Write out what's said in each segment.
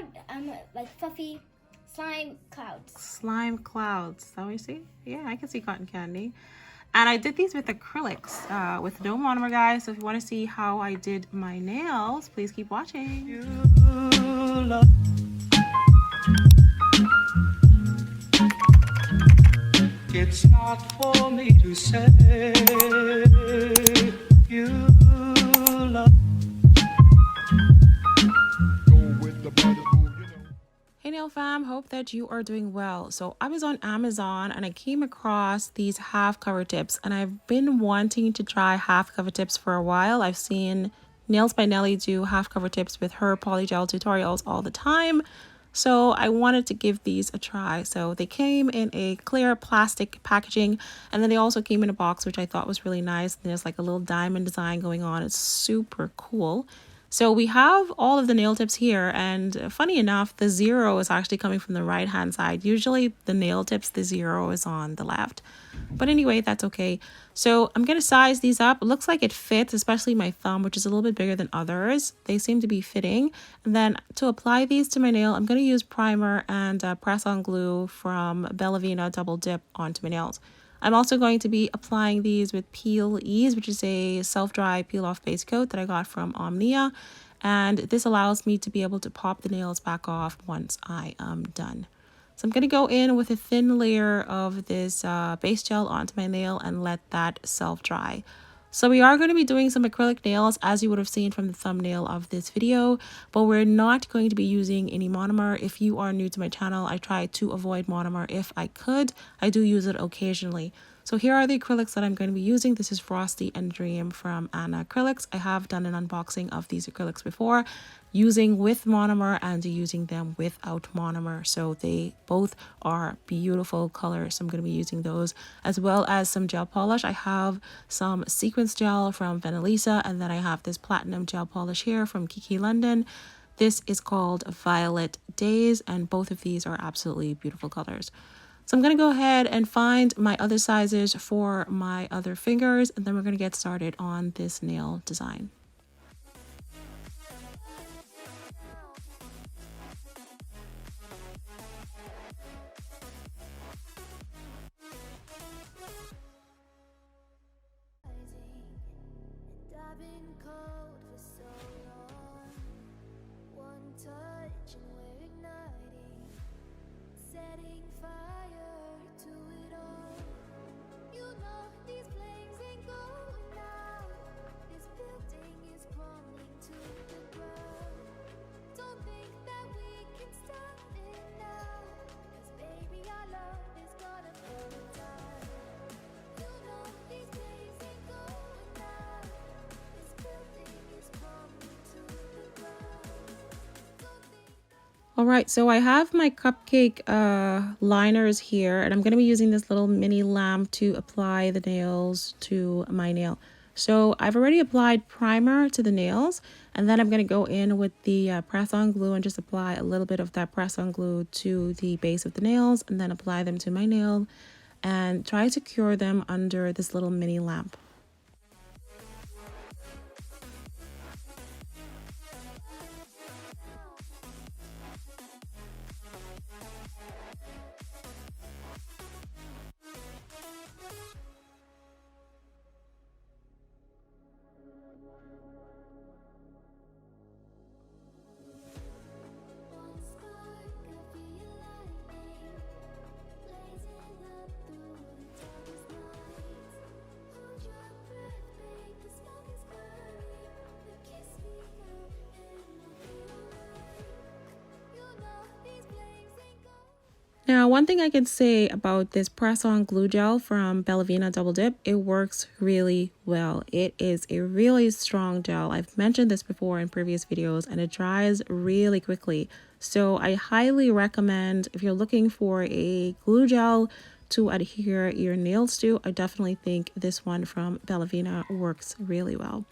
cloud, like fluffy slime clouds. Slime clouds. Is that what you see? Yeah, I can see cotton candy. And I did these with acrylics, with no monomer, guys. So if you want to see how I did my nails, please keep watching. It's not for me to say you love. Hey nail fam, hope that you are doing well. So I was on Amazon and I came across these half cover tips, and I've been wanting to try half cover tips for a while. I've seen Nails by Nelly do half cover tips with her polygel tutorials all the time. So I wanted to give these a try. So they came in a clear plastic packaging, and then they also came in a box, which I thought was really nice. There's like a little diamond design going on. It's super cool. So we have all of the nail tips here, and funny enough, the 0 is actually coming from the right hand side. Usually the nail tips, the 0 is on the left. But anyway, that's okay. So I'm going to size these up. It looks like it fits, especially my thumb, which is a little bit bigger than others. They seem to be fitting. And then to apply these to my nail, I'm going to use primer and press-on glue from Bellavena Double Dip onto my nails. I'm also going to be applying these with Peeleze, which is a self-dry peel-off base coat that I got from Omnia. And this allows me to be able to pop the nails back off once I am done. So I'm going to go in with a thin layer of this base gel onto my nail and let that self-dry. So we are going to be doing some acrylic nails, as you would have seen from the thumbnail of this video, but we're not going to be using any monomer. If you are new to my channel, I try to avoid monomer if I could. I do use it occasionally. So here are the acrylics that I'm going to be using. This is Frosty and Dream from ANACRYLICS. I have done an unboxing of these acrylics before, using with monomer and using them without monomer. So they both are beautiful colors. So I'm going to be using those, as well as some gel polish. I have some Sequins gel from Venalisa, and then I have this platinum gel polish here from Kiki London. This is called Violet Days, and both of these are absolutely beautiful colors. So I'm going to go ahead and find my other sizes for my other fingers, and then we're going to get started on this nail design. All right, so I have my cupcake liners here, and I'm going to be using this little mini lamp to apply the nails to my nail. So I've already applied primer to the nails, and then I'm going to go in with the press-on glue and just apply a little bit of that press-on glue to the base of the nails, and then apply them to my nail and try to cure them under this little mini lamp. Now, one thing I can say about this press-on glue gel from Bellavena Double Dip, it works really well. It is a really strong gel. I've mentioned this before in previous videos, and it dries really quickly. So I highly recommend, if you're looking for a glue gel to adhere your nails to, I definitely think this one from Bellavena works really well.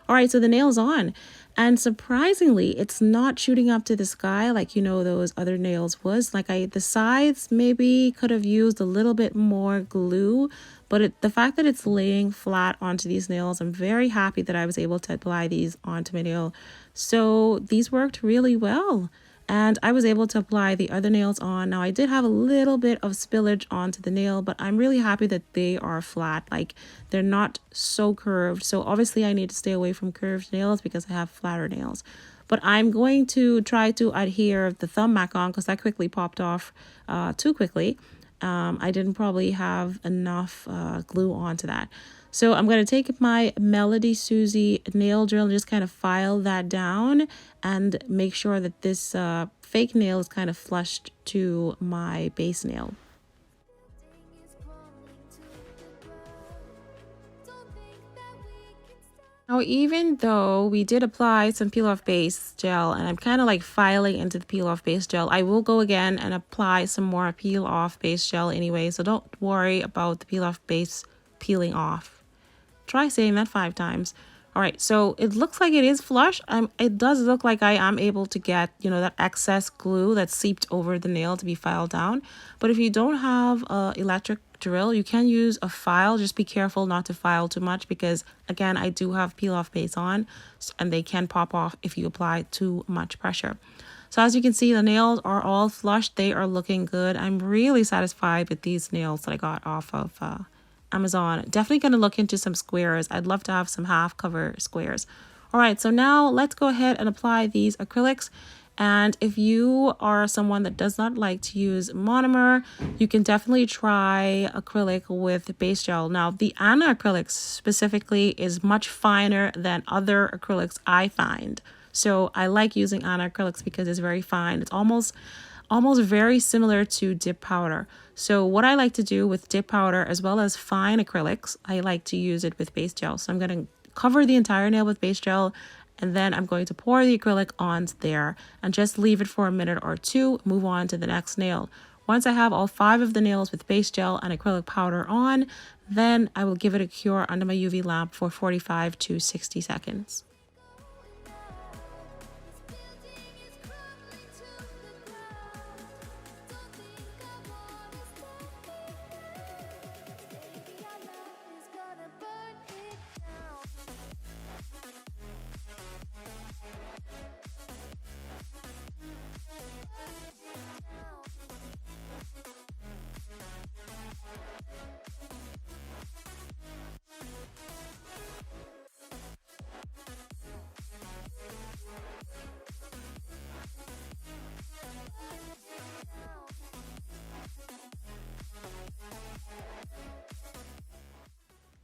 All right, so the nail's on, and surprisingly, it's not shooting up to the sky like, you know, those other nails was. Like the sides maybe could have used a little bit more glue, but the fact that it's laying flat onto these nails, I'm very happy that I was able to apply these onto my nail. So these worked really well. and I was able to apply the other nails on. Now I did have a little bit of spillage onto the nail, but I'm really happy that they are flat. Like, they're not so curved. So obviously I need to stay away from curved nails because I have flatter nails. But I'm going to try to adhere the thumb back on because that quickly popped off too quickly. I didn't probably have enough glue onto that. So I'm going to take my Melody Susie nail drill and just kind of file that down and make sure that this fake nail is kind of flushed to my base nail. Now, even though we did apply some peel off base gel and I'm kind of like filing into the peel off base gel, I will go again and apply some more peel off base gel anyway. So don't worry about the peel off base peeling off. Try saying that 5 times. All right, so it looks like it is flush. It does look like I am able to get, you know, that excess glue that seeped over the nail to be filed down. But if you don't have an electric drill, you can use a file. Just be careful not to file too much because, again, I do have peel off base on and they can pop off if you apply too much pressure. So as you can see, the nails are all flushed. They are looking good. I'm really satisfied with these nails that I got off of Amazon. Definitely going to look into some squares. I'd love to have some half cover squares. All right, so now let's go ahead and apply these acrylics. And if you are someone that does not like to use monomer, you can definitely try acrylic with base gel. Now, the ANACRYLICS specifically is much finer than other acrylics I find. So I like using ANACRYLICS because it's very fine. It's almost very similar to dip powder. So what I like to do with dip powder as well as fine acrylics, I like to use it with base gel. So I'm going to cover the entire nail with base gel and then I'm going to pour the acrylic on there and just leave it for a minute or two, move on to the next nail. Once I have all 5 of the nails with base gel and acrylic powder on, then I will give it a cure under my UV lamp for 45 to 60 seconds.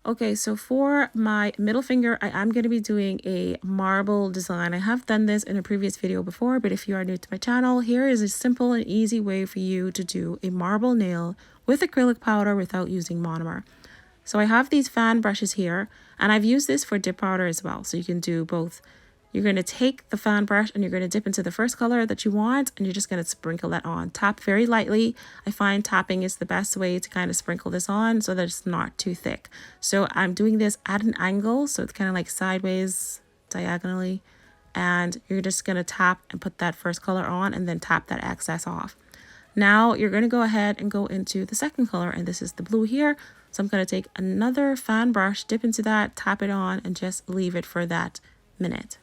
Okay, so for my middle finger, I am going to be doing a marble design. I have done this in a previous video before, but if you are new to my channel, here is a simple and easy way for you to do a marble nail with acrylic powder without using monomer. So I have these fan brushes here, and I've used this for dip powder as well. So you can do both. You're going to take the fan brush and you're going to dip into the first color that you want, and you're just going to sprinkle that on. Tap very lightly. I find tapping is the best way to kind of sprinkle this on so that it's not too thick. So I'm doing this at an angle, so it's kind of like sideways, diagonally, and you're just going to tap and put that first color on and then tap that excess off. Now you're going to go ahead and go into the second color, and this is the blue here. So I'm going to take another fan brush, dip into that, tap it on, and just leave it for that minute.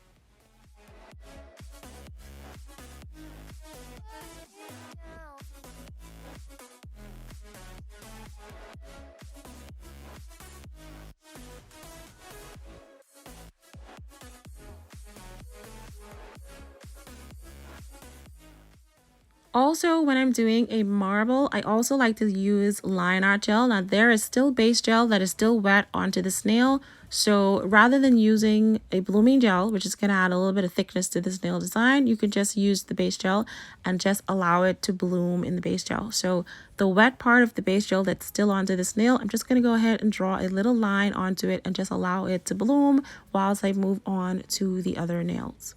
Also, when I'm doing a marble, I also like to use line art gel. Now, there is still base gel that is still wet onto this nail. So rather than using a blooming gel, which is going to add a little bit of thickness to this nail design, you could just use the base gel and just allow it to bloom in the base gel. So the wet part of the base gel that's still onto this nail, I'm just going to go ahead and draw a little line onto it and just allow it to bloom whilst I move on to the other nails.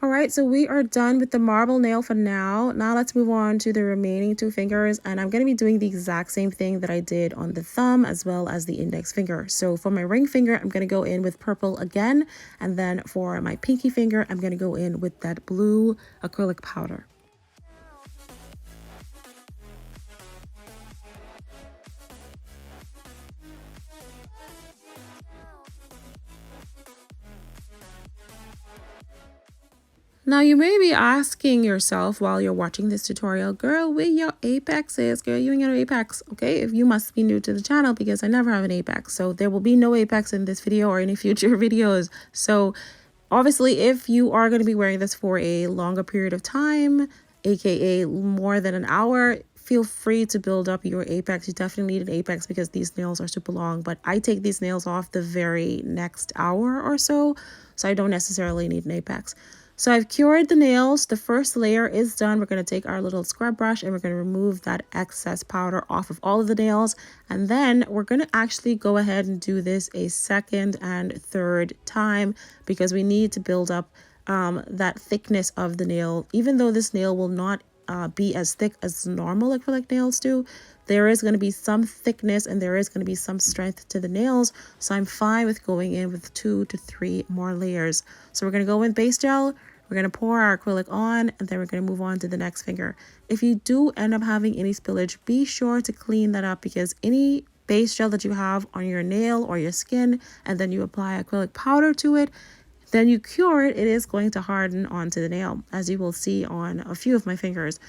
All right, so we are done with the marble nail for now. Now let's move on to the remaining two fingers, and I'm going to be doing the exact same thing that I did on the thumb as well as the index finger. So for my ring finger, I'm going to go in with purple again, and then for my pinky finger, I'm going to go in with that blue acrylic powder. Now you may be asking yourself while you're watching this tutorial, girl, where your apex is? Girl, you ain't got no apex. Okay, if you must be new to the channel because I never have an apex. So there will be no apex in this video or any future videos. So obviously, if you are going to be wearing this for a longer period of time, aka more than an hour, feel free to build up your apex. You definitely need an apex because these nails are super long, but I take these nails off the very next hour or so I don't necessarily need an apex. So I've cured the nails. The first layer is done. We're going to take our little scrub brush and we're going to remove that excess powder off of all of the nails. And then we're going to actually go ahead and do this a second and third time because we need to build up that thickness of the nail. Even though this nail will not be as thick as normal acrylic nails do, there is going to be some thickness and there is going to be some strength to the nails. So I'm fine with going in with 2 to 3 more layers. So we're going to go in base gel. We're going to pour our acrylic on and then we're going to move on to the next finger. If you do end up having any spillage, be sure to clean that up because any base gel that you have on your nail or your skin and then you apply acrylic powder to it, then you cure it, it is going to harden onto the nail, as you will see on a few of my fingers.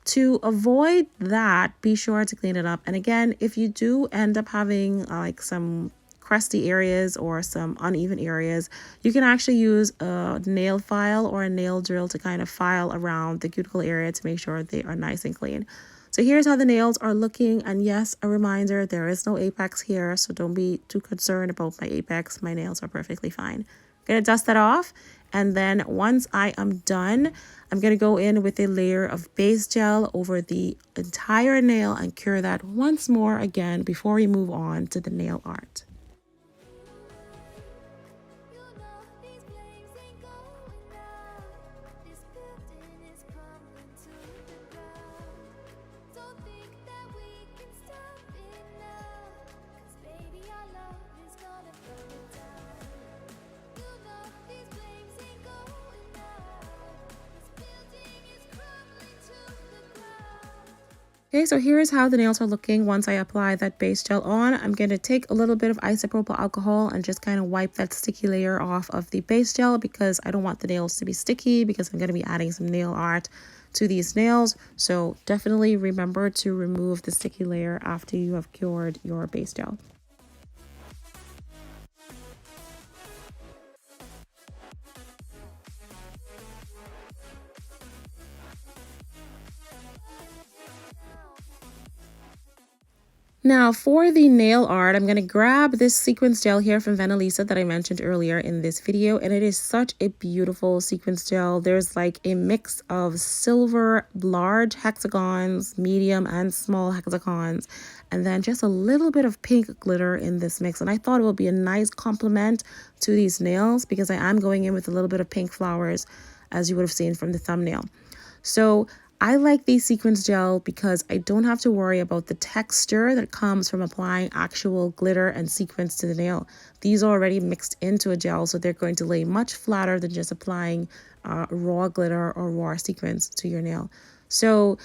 To avoid that, be sure to clean it up. And again, if you do end up having like some crusty areas or some uneven areas, you can actually use a nail file or a nail drill to kind of file around the cuticle area to make sure they are nice and clean. So here's how the nails are looking. And yes, a reminder, there is no apex here, so don't be too concerned about my apex. My nails are perfectly fine. I'm gonna dust that off. And then once I am done, I'm going to go in with a layer of base gel over the entire nail and cure that once more again before we move on to the nail art. Okay, so here's how the nails are looking once I apply that base gel on. I'm going to take a little bit of isopropyl alcohol and just kind of wipe that sticky layer off of the base gel because I don't want the nails to be sticky because I'm going to be adding some nail art to these nails. So definitely remember to remove the sticky layer after you have cured your base gel. Now for the nail art, I'm going to grab this sequins gel here from Venalisa that I mentioned earlier in this video. And it is such a beautiful sequins gel. There's like a mix of silver, large hexagons, medium and small hexagons, and then just a little bit of pink glitter in this mix. And I thought it would be a nice complement to these nails because I am going in with a little bit of pink flowers, as you would have seen from the thumbnail. So I like these sequins gel because I don't have to worry about the texture that comes from applying actual glitter and sequins to the nail. These are already mixed into a gel, so they're going to lay much flatter than just applying raw glitter or raw sequins to your nail. So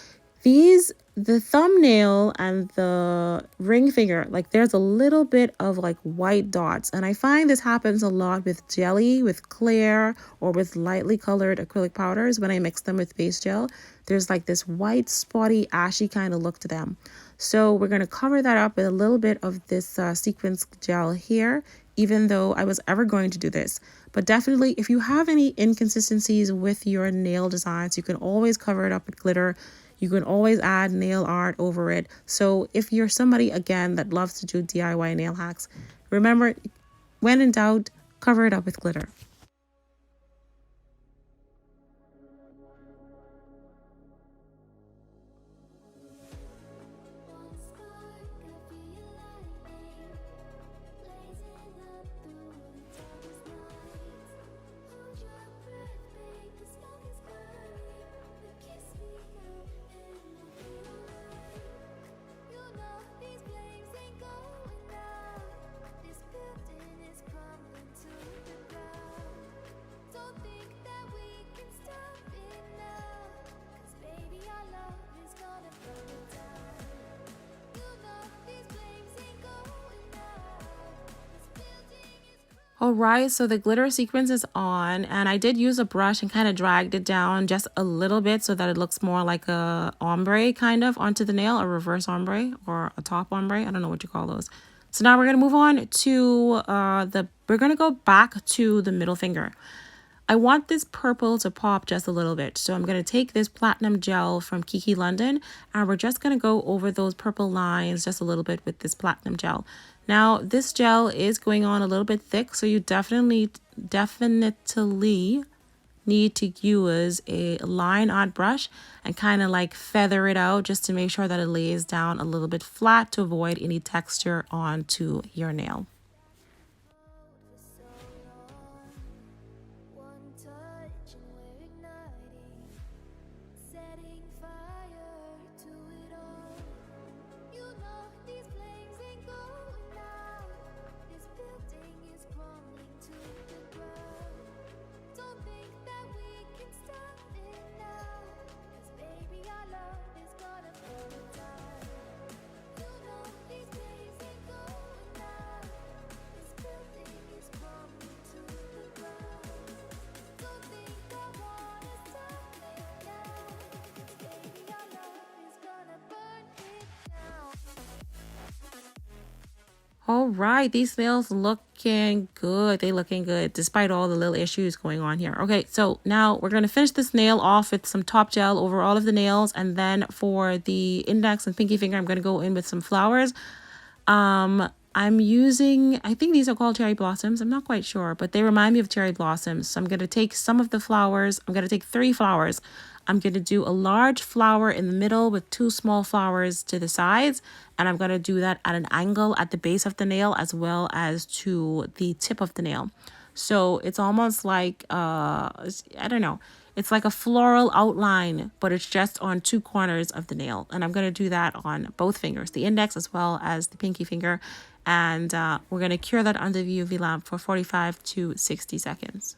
the thumbnail and the ring finger, like there's a little bit of like white dots. And I find this happens a lot with jelly, with clear, or with lightly colored acrylic powders. When I mix them with base gel, there's like this white, spotty, ashy kind of look to them. So we're going to cover that up with a little bit of this sequins gel here, even though I was ever going to do this. But definitely, if you have any inconsistencies with your nail designs, you can always cover it up with glitter. You can always add nail art over it. So if you're somebody, again, that loves to do DIY nail hacks, remember, when in doubt, cover it up with glitter. All right, so the glitter sequence is on, and I did use a brush and kind of dragged it down just a little bit so that it looks more like a ombre kind of onto the nail, a reverse ombre or a top ombre. I don't know what you call those. So now we're going to move on to we're going to go back to the middle finger. I want this purple to pop just a little bit. So I'm going to take this platinum gel from Kiki London, and we're just going to go over those purple lines just a little bit with this platinum gel. Now, this gel is going on a little bit thick, so you definitely need to use a line art brush and kind of like feather it out just to make sure that it lays down a little bit flat to avoid any texture onto your nail. All right, these nails looking good. They looking good despite all the little issues going on here. Okay, so now we're going to finish this nail off with some top gel over all of the nails, and then for the index and pinky finger, I'm going to go in with some flowers. I'm using, I think these are called cherry blossoms. I'm not quite sure, but they remind me of cherry blossoms. So I'm going to take some of the flowers. I'm going to take 3 flowers. I'm going to do a large flower in the middle with 2 small flowers to the sides. And I'm going to do that at an angle at the base of the nail as well as to the tip of the nail. So it's almost like, I don't know. It's like a floral outline, but it's just on 2 corners of the nail. And I'm going to do that on both fingers, the index as well as the pinky finger. And we're going to cure that under the UV lamp for 45 to 60 seconds.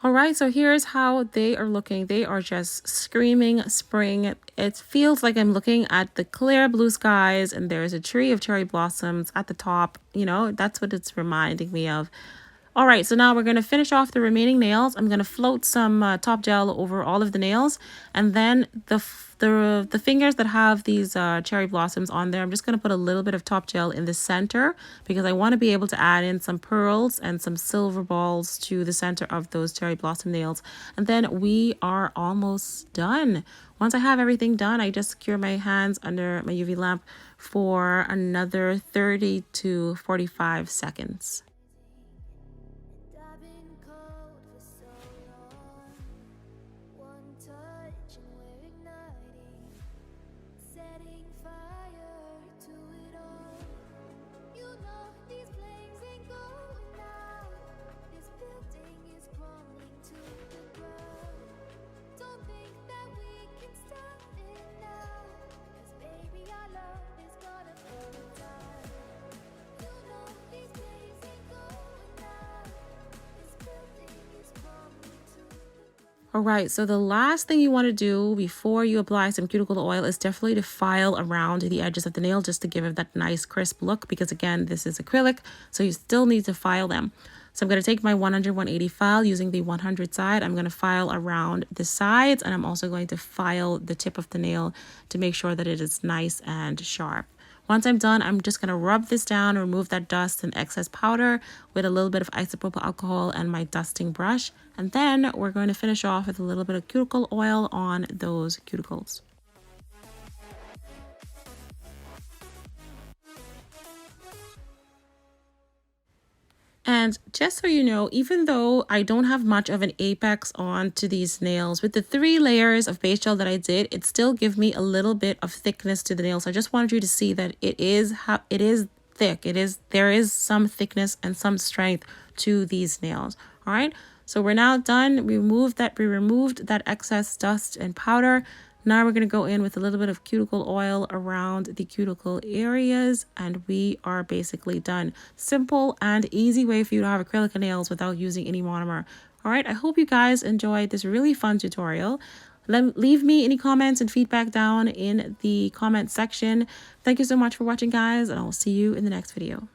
All right, so here's how they are looking. They are just screaming spring. It feels like I'm looking at the clear blue skies and there's a tree of cherry blossoms at the top. You know, that's what it's reminding me of. All right, so now we're going to finish off the remaining nails. I'm going to float some top gel over all of the nails, and then the fingers that have these cherry blossoms on there, I'm just going to put a little bit of top gel in the center because I want to be able to add in some pearls and some silver balls to the center of those cherry blossom nails. And then we are almost done. Once I have everything done, I just secure my hands under my UV lamp for another 30 to 45 seconds. All right, so the last thing you want to do before you apply some cuticle oil is definitely to file around the edges of the nail just to give it that nice crisp look, because again, this is acrylic, so you still need to file them. So I'm going to take my 100-180 file using the 100 side. I'm going to file around the sides, and I'm also going to file the tip of the nail to make sure that it is nice and sharp. Once I'm done, I'm just going to rub this down, remove that dust and excess powder with a little bit of isopropyl alcohol and my dusting brush. And then we're going to finish off with a little bit of cuticle oil on those cuticles. And just so you know, even though I don't have much of an apex on to these nails, with the 3 layers of base gel that I did, it still gives me a little bit of thickness to the nails. I just wanted you to see that it is thick. There is some thickness and some strength to these nails. All right. So we're now done. We removed that excess dust and powder. Now we're going to go in with a little bit of cuticle oil around the cuticle areas, and we are basically done. Simple and easy way for you to have acrylic nails without using any monomer. All right, I hope you guys enjoyed this really fun tutorial. Leave me any comments and feedback down in the comment section. Thank you so much for watching, guys, and I'll see you in the next video.